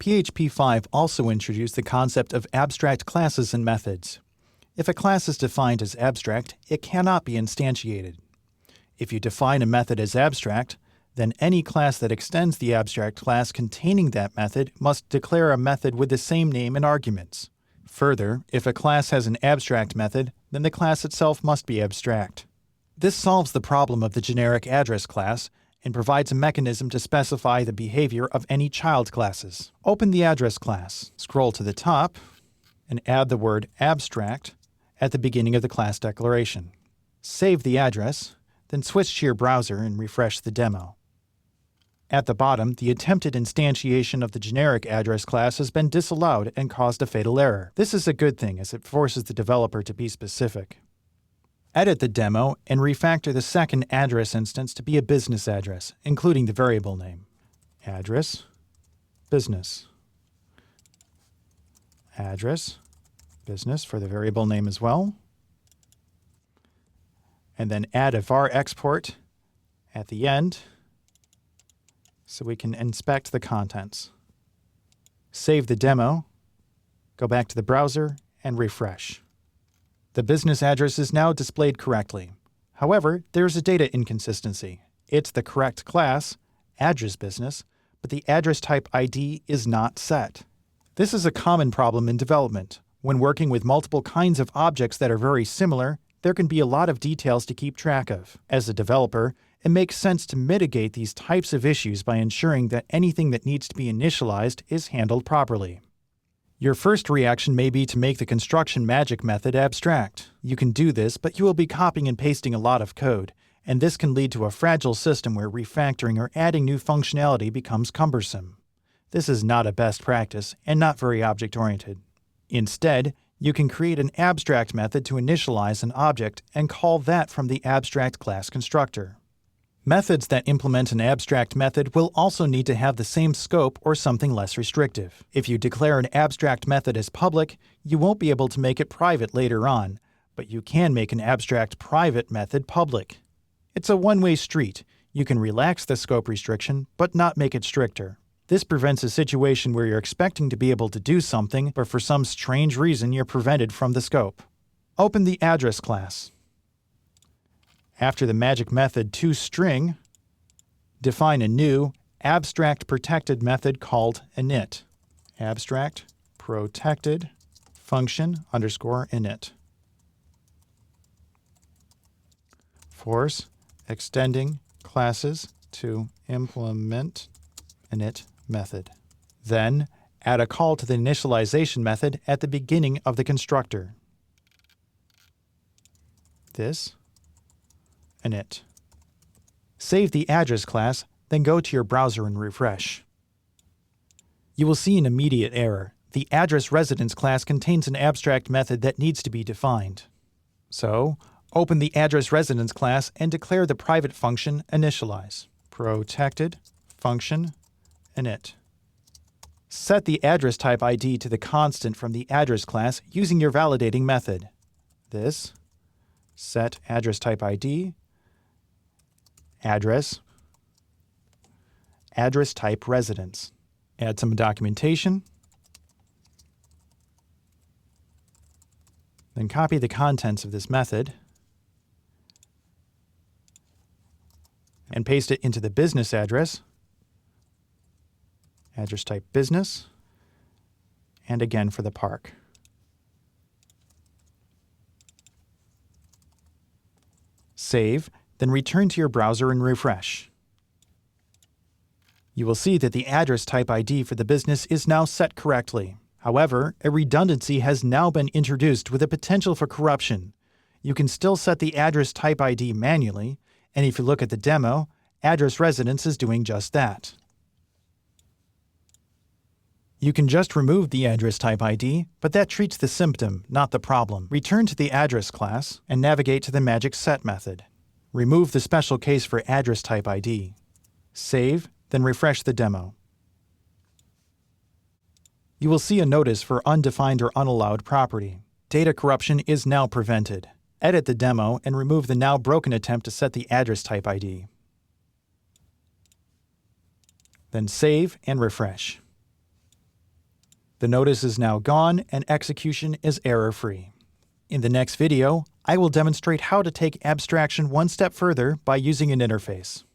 PHP 5 also introduced the concept of abstract classes and methods. If a class is defined as abstract, it cannot be instantiated. If you define a method as abstract, then any class that extends the abstract class containing that method must declare a method with the same name and arguments. Further, if a class has an abstract method, then the class itself must be abstract. This solves the problem of the generic address class and provides a mechanism to specify the behavior of any child classes. Open the address class, scroll to the top, and add the word abstract at the beginning of the class declaration. Save the address, then switch to your browser and refresh the demo. At the bottom, the attempted instantiation of the generic address class has been disallowed and caused a fatal error. This is a good thing as it forces the developer to be specific. Edit the demo and refactor the second address instance to be a business address, including the variable name. Address, business. Address, business for the variable name as well. And then add a var export at the end so we can inspect the contents. Save the demo, go back to the browser, and refresh. The business address is now displayed correctly. However, there's a data inconsistency. It's the correct class, address business, but the address type ID is not set. This is a common problem in development. When working with multiple kinds of objects that are very similar, there can be a lot of details to keep track of. As a developer, it makes sense to mitigate these types of issues by ensuring that anything that needs to be initialized is handled properly. Your first reaction may be to make the construction magic method abstract. You can do this, but you will be copying and pasting a lot of code, and this can lead to a fragile system where refactoring or adding new functionality becomes cumbersome. This is not a best practice and not very object-oriented. Instead, you can create an abstract method to initialize an object and call that from the abstract class constructor. Methods that implement an abstract method will also need to have the same scope or something less restrictive. If you declare an abstract method as public, you won't be able to make it private later on, but you can make an abstract private method public. It's a one-way street. You can relax the scope restriction, but not make it stricter. This prevents a situation where you're expecting to be able to do something, but for some strange reason you're prevented from the scope. Open the address class. After the magic method toString, define a new abstract protected method called init. Abstract protected function underscore init. Force extending classes to implement init method. Then add a call to the initialization method at the beginning of the constructor. This init. Save the address class, then go to your browser and refresh. You will see an immediate error. The address residence class contains an abstract method that needs to be defined. So, open the address residence class and declare the private function initialize. Protected function init. Set the address type ID to the constant from the address class using your validating method. This set address type ID address type residence. Add some documentation. Then copy the contents of this method and paste it into the business address type business, and again for the park. Save, then return to your browser and refresh. You will see that the address type ID for the business is now set correctly. However, a redundancy has now been introduced with a potential for corruption. You can still set the address type ID manually, and if you look at the demo, address residence is doing just that. You can just remove the address type ID, but that treats the symptom, not the problem. Return to the address class and navigate to the magic set method. Remove the special case for address type ID. Save, then refresh the demo. You will see a notice for undefined or unallowed property. Data corruption is now prevented. Edit the demo and remove the now broken attempt to set the address type ID. Then save and refresh. The notice is now gone and execution is error-free. In the next video, I will demonstrate how to take abstraction one step further by using an interface.